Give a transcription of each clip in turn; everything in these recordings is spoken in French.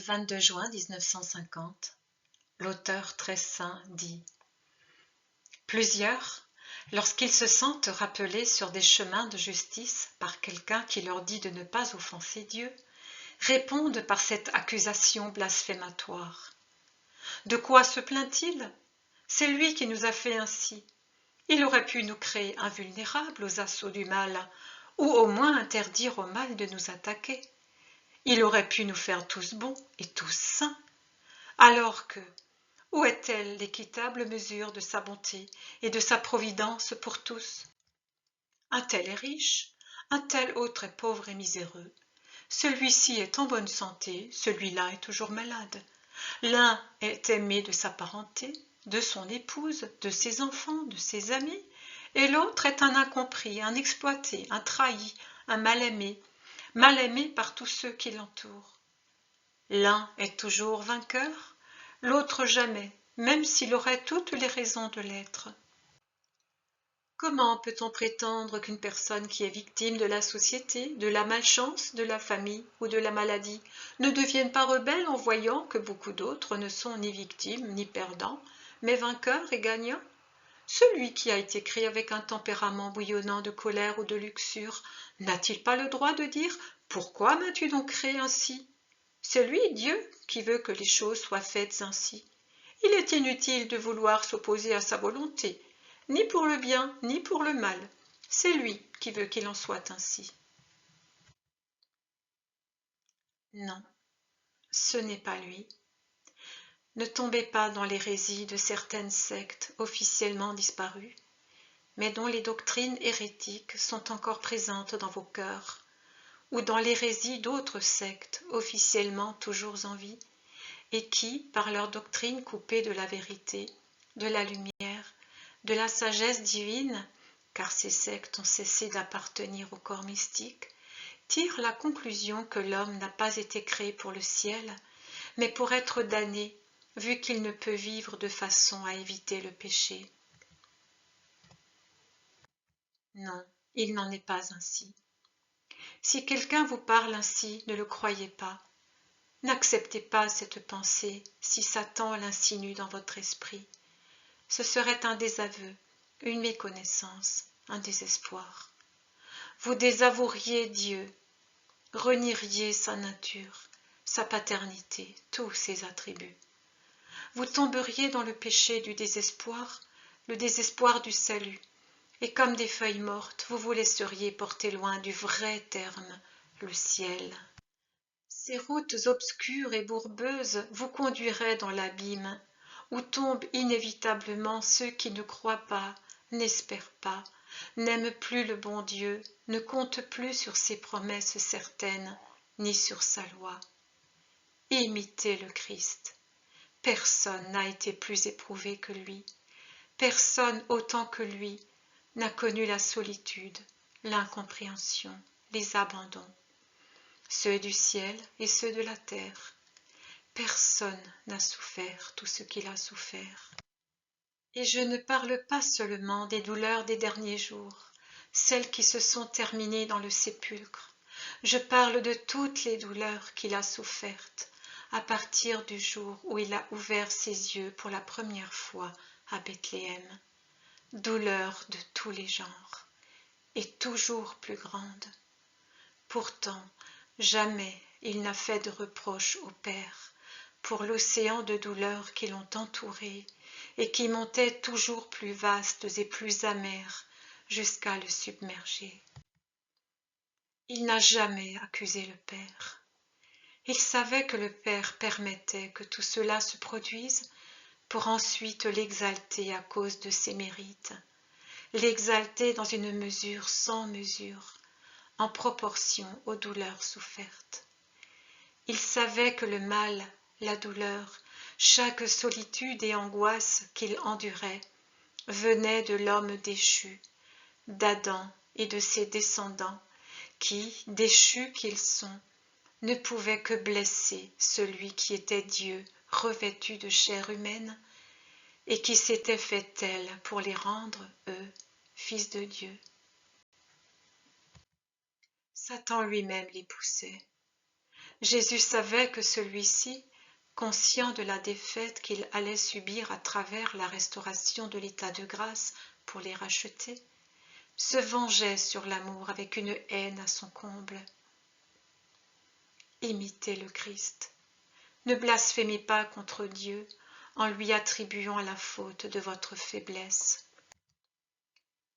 22 juin 1950, l'auteur très saint dit « Plusieurs, lorsqu'ils se sentent rappelés sur des chemins de justice par quelqu'un qui leur dit de ne pas offenser Dieu, répondent par cette accusation blasphématoire. De quoi se plaint-il? C'est lui qui nous a fait ainsi. Il aurait pu nous créer invulnérables aux assauts du mal, ou au moins interdire au mal de nous attaquer. Il aurait pu nous faire tous bons et tous saints. Alors que, où est-elle l'équitable mesure de sa bonté et de sa providence pour tous? Un tel est riche, un tel autre est pauvre et miséreux. Celui-ci est en bonne santé, celui-là est toujours malade. L'un est aimé de sa parenté, de son épouse, de ses enfants, de ses amis, et l'autre est un incompris, un exploité, un trahi, un mal-aimé par tous ceux qui l'entourent. L'un est toujours vainqueur, l'autre jamais, même s'il aurait toutes les raisons de l'être. Comment peut-on prétendre qu'une personne qui est victime de la société, de la malchance, de la famille ou de la maladie ne devienne pas rebelle en voyant que beaucoup d'autres ne sont ni victimes ni perdants, mais vainqueurs et gagnants? Celui qui a été créé avec un tempérament bouillonnant de colère ou de luxure n'a-t-il pas le droit de dire « Pourquoi m'as-tu donc créé ainsi ?» C'est lui, Dieu, qui veut que les choses soient faites ainsi. Il est inutile de vouloir s'opposer à sa volonté, ni pour le bien, ni pour le mal. C'est lui qui veut qu'il en soit ainsi. Non, ce n'est pas lui. Ne tombez pas dans l'hérésie de certaines sectes officiellement disparues, mais dont les doctrines hérétiques sont encore présentes dans vos cœurs, ou dans l'hérésie d'autres sectes officiellement toujours en vie, et qui, par leur doctrine coupée de la vérité, de la lumière, de la sagesse divine, car ces sectes ont cessé d'appartenir au corps mystique, tirent la conclusion que l'homme n'a pas été créé pour le ciel, mais pour être damné, vu qu'il ne peut vivre de façon à éviter le péché. Non, il n'en est pas ainsi. Si quelqu'un vous parle ainsi, ne le croyez pas. N'acceptez pas cette pensée si Satan l'insinue dans votre esprit. Ce serait un désaveu, une méconnaissance, un désespoir. Vous désavoueriez Dieu, renieriez sa nature, sa paternité, tous ses attributs. Vous tomberiez dans le péché du désespoir, le désespoir du salut, et comme des feuilles mortes, vous vous laisseriez porter loin du vrai terme, le ciel. Ces routes obscures et bourbeuses vous conduiraient dans l'abîme, où tombent inévitablement ceux qui ne croient pas, n'espèrent pas, n'aiment plus le bon Dieu, ne comptent plus sur ses promesses certaines, ni sur sa loi. Imitez le Christ. Personne n'a été plus éprouvé que lui. Personne autant que lui n'a connu la solitude, l'incompréhension, les abandons. Ceux du ciel et ceux de la terre. Personne n'a souffert tout ce qu'il a souffert. Et je ne parle pas seulement des douleurs des derniers jours, celles qui se sont terminées dans le sépulcre. Je parle de toutes les douleurs qu'il a souffertes à partir du jour où il a ouvert ses yeux pour la première fois à Bethléem. Douleurs de tous les genres, et toujours plus grandes. Pourtant, jamais il n'a fait de reproche au Père pour l'océan de douleurs qui l'ont entouré et qui montaient toujours plus vastes et plus amers jusqu'à le submerger. Il n'a jamais accusé le Père. Il savait que le Père permettait que tout cela se produise pour ensuite l'exalter à cause de ses mérites, l'exalter dans une mesure sans mesure, en proportion aux douleurs souffertes. Il savait que le mal, la douleur, chaque solitude et angoisse qu'il endurait venait de l'homme déchu, d'Adam et de ses descendants, qui, déchus qu'ils sont, ne pouvaient que blesser celui qui était Dieu revêtu de chair humaine, et qui s'était fait tel pour les rendre, eux, fils de Dieu. Satan lui-même les poussait. Jésus savait que celui-ci, conscient de la défaite qu'il allait subir à travers la restauration de l'état de grâce pour les racheter, se vengeait sur l'amour avec une haine à son comble. Imitez le Christ. Ne blasphémez pas contre Dieu en lui attribuant la faute de votre faiblesse.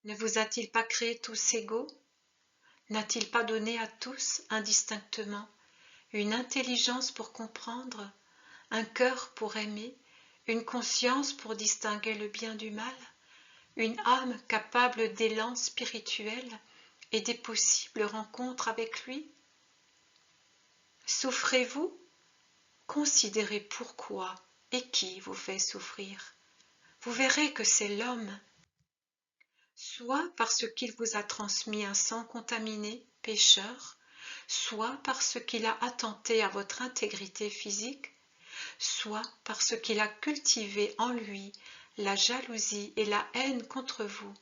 Ne vous a-t-il pas créés tous égaux? N'a-t-il pas donné à tous, indistinctement, une intelligence pour comprendre, un cœur pour aimer, une conscience pour distinguer le bien du mal, une âme capable d'élan spirituel et des possibles rencontres avec lui? Souffrez-vous? Considérez pourquoi et qui vous fait souffrir. Vous verrez que c'est l'homme, soit parce qu'il vous a transmis un sang contaminé, pécheur, soit parce qu'il a attenté à votre intégrité physique, soit parce qu'il a cultivé en lui la jalousie et la haine contre vous,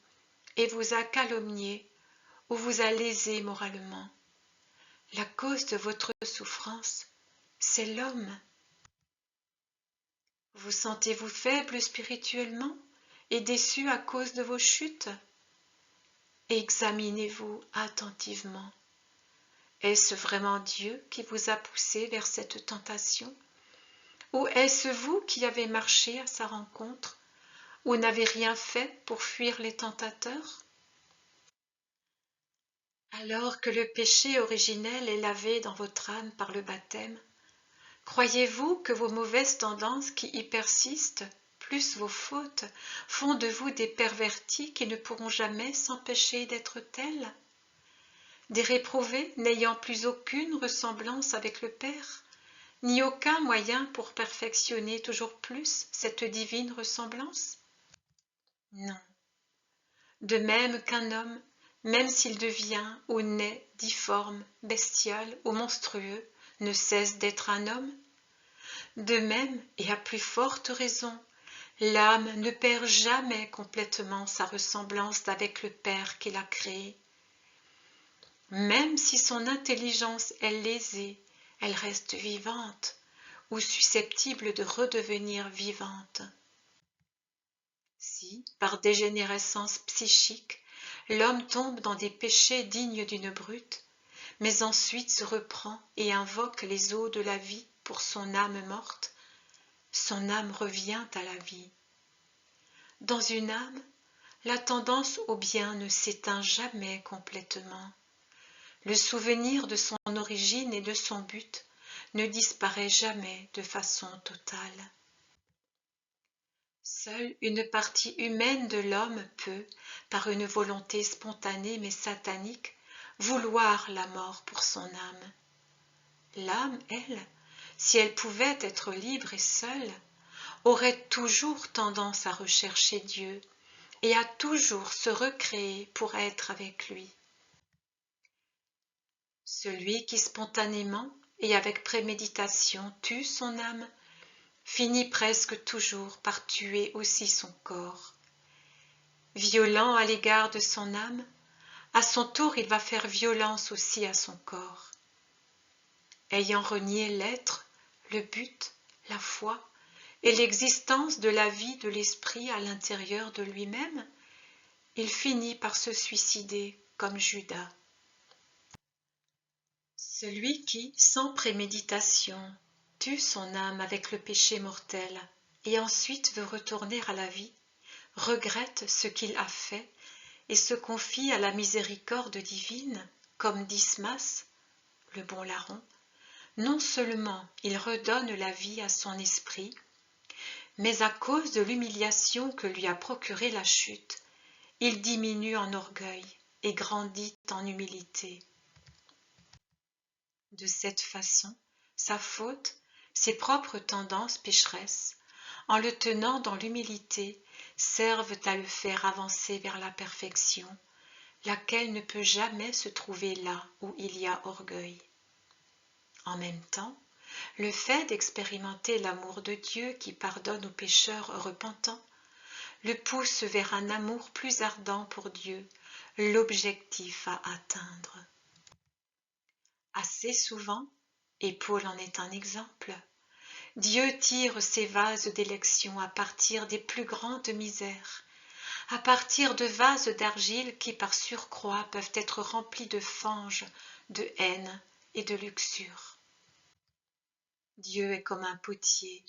et vous a calomnié ou vous a lésé moralement. La cause de votre souffrance, c'est l'homme. Vous sentez-vous faible spirituellement et déçu à cause de vos chutes? Examinez-vous attentivement. Est-ce vraiment Dieu qui vous a poussé vers cette tentation? Ou est-ce vous qui avez marché à sa rencontre, ou n'avez rien fait pour fuir les tentateurs? Alors que le péché originel est lavé dans votre âme par le baptême, croyez-vous que vos mauvaises tendances qui y persistent, plus vos fautes, font de vous des pervertis qui ne pourront jamais s'empêcher d'être tels? Des réprouvés n'ayant plus aucune ressemblance avec le Père, ni aucun moyen pour perfectionner toujours plus cette divine ressemblance? Non. De même qu'un homme, même s'il devient ou naît difforme, bestial ou monstrueux, ne cesse d'être un homme, de même, et à plus forte raison, l'âme ne perd jamais complètement sa ressemblance avec le Père qui l'a créée. Même si son intelligence est lésée, elle reste vivante ou susceptible de redevenir vivante. Si, par dégénérescence psychique, l'homme tombe dans des péchés dignes d'une brute, mais ensuite se reprend et invoque les eaux de la vie pour son âme morte, son âme revient à la vie. Dans une âme, la tendance au bien ne s'éteint jamais complètement. Le souvenir de son origine et de son but ne disparaît jamais de façon totale. Seule une partie humaine de l'homme peut, par une volonté spontanée mais satanique, vouloir la mort pour son âme. L'âme, elle, si elle pouvait être libre et seule, aurait toujours tendance à rechercher Dieu et à toujours se recréer pour être avec lui. Celui qui spontanément et avec préméditation tue son âme finit presque toujours par tuer aussi son corps. Violent à l'égard de son âme, à son tour il va faire violence aussi à son corps. Ayant renié l'être, le but, la foi et l'existence de la vie de l'esprit à l'intérieur de lui-même, il finit par se suicider comme Judas. Celui qui, sans préméditation, tue son âme avec le péché mortel et ensuite veut retourner à la vie, regrette ce qu'il a fait et se confie à la miséricorde divine, comme Dismas, le bon larron. Non seulement il redonne la vie à son esprit, mais à cause de l'humiliation que lui a procurée la chute, il diminue en orgueil et grandit en humilité. De cette façon, sa faute, ses propres tendances pécheresses, en le tenant dans l'humilité, servent à le faire avancer vers la perfection, laquelle ne peut jamais se trouver là où il y a orgueil. En même temps, le fait d'expérimenter l'amour de Dieu qui pardonne aux pécheurs repentants, le pousse vers un amour plus ardent pour Dieu, l'objectif à atteindre. Assez souvent, et Paul en est un exemple. Dieu tire ses vases d'élection à partir des plus grandes misères, à partir de vases d'argile qui par surcroît peuvent être remplis de fange, de haine et de luxure. Dieu est comme un potier,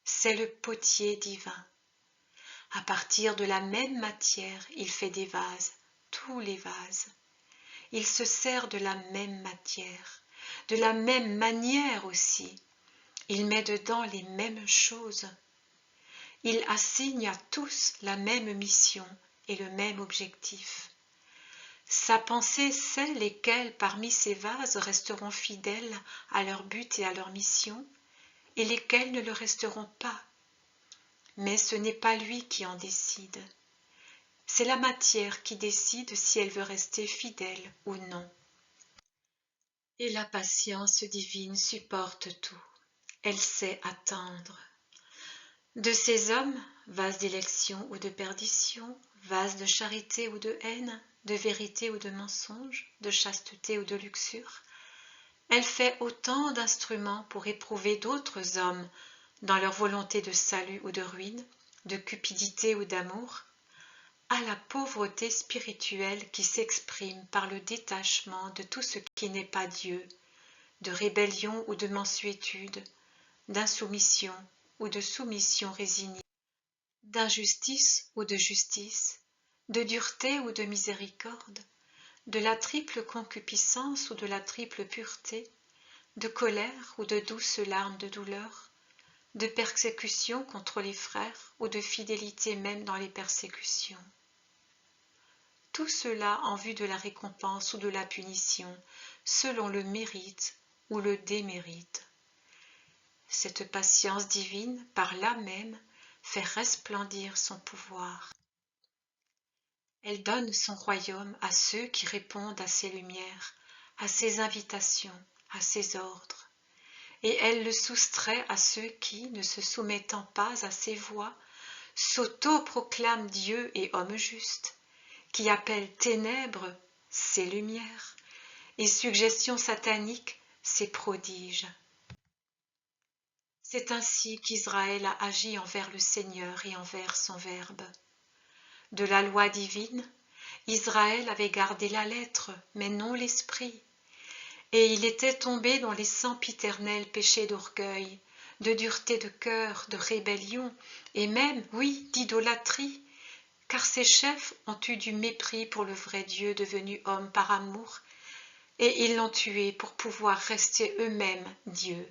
c'est le potier divin. À partir de la même matière, il fait des vases, tous les vases. Il se sert de la même matière, de la même manière aussi. Il met dedans les mêmes choses. Il assigne à tous la même mission et le même objectif. Sa pensée sait lesquels parmi ces vases resteront fidèles à leur but et à leur mission, et lesquels ne le resteront pas. Mais ce n'est pas lui qui en décide. C'est la matière qui décide si elle veut rester fidèle ou non. Et la patience divine supporte tout. Elle sait attendre. De ces hommes, vases d'élection ou de perdition, vases de charité ou de haine, de vérité ou de mensonge, de chasteté ou de luxure, elle fait autant d'instruments pour éprouver d'autres hommes dans leur volonté de salut ou de ruine, de cupidité ou d'amour, à la pauvreté spirituelle qui s'exprime par le détachement de tout ce qui n'est pas Dieu, de rébellion ou de mansuétude, d'insoumission ou de soumission résignée, d'injustice ou de justice, de dureté ou de miséricorde, de la triple concupiscence ou de la triple pureté, de colère ou de douces larmes de douleur, de persécution contre les frères ou de fidélité même dans les persécutions. Tout cela en vue de la récompense ou de la punition, selon le mérite ou le démérite. Cette patience divine, par là même, fait resplendir son pouvoir. Elle donne son royaume à ceux qui répondent à ses lumières, à ses invitations, à ses ordres, et elle le soustrait à ceux qui, ne se soumettant pas à ses voies, s'auto-proclament Dieu et homme juste, qui appellent ténèbres ses lumières, et suggestions sataniques ses prodiges. C'est ainsi qu'Israël a agi envers le Seigneur et envers son Verbe. De la loi divine, Israël avait gardé la lettre, mais non l'esprit, et il était tombé dans les sempiternels péchés d'orgueil, de dureté de cœur, de rébellion, et même, oui, d'idolâtrie, car ses chefs ont eu du mépris pour le vrai Dieu devenu homme par amour, et ils l'ont tué pour pouvoir rester eux-mêmes Dieu.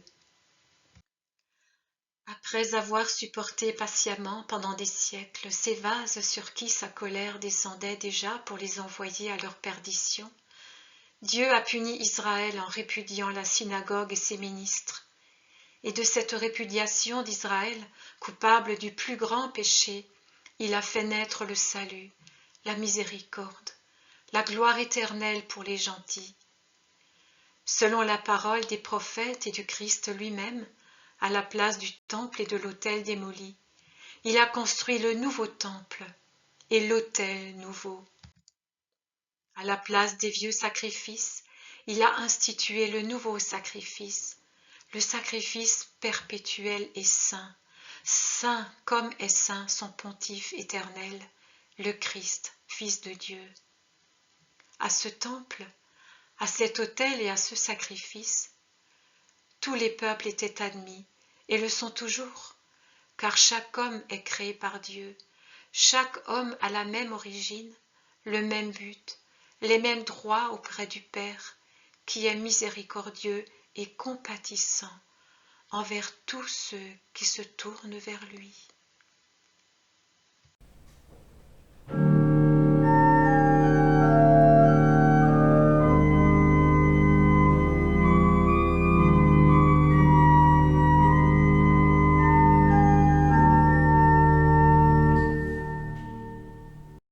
Après avoir supporté patiemment pendant des siècles ces vases sur qui sa colère descendait déjà pour les envoyer à leur perdition, Dieu a puni Israël en répudiant la synagogue et ses ministres. Et de cette répudiation d'Israël, coupable du plus grand péché, il a fait naître le salut, la miséricorde, la gloire éternelle pour les gentils. Selon la parole des prophètes et du Christ lui-même, à la place du temple et de l'autel démoli, il a construit le nouveau temple et l'autel nouveau. À la place des vieux sacrifices, il a institué le nouveau sacrifice, le sacrifice perpétuel et saint, saint comme est saint son pontife éternel, le Christ, Fils de Dieu. À ce temple, à cet autel et à ce sacrifice, tous les peuples étaient admis et le sont toujours, car chaque homme est créé par Dieu, chaque homme a la même origine, le même but, les mêmes droits auprès du Père, qui est miséricordieux et compatissant envers tous ceux qui se tournent vers lui.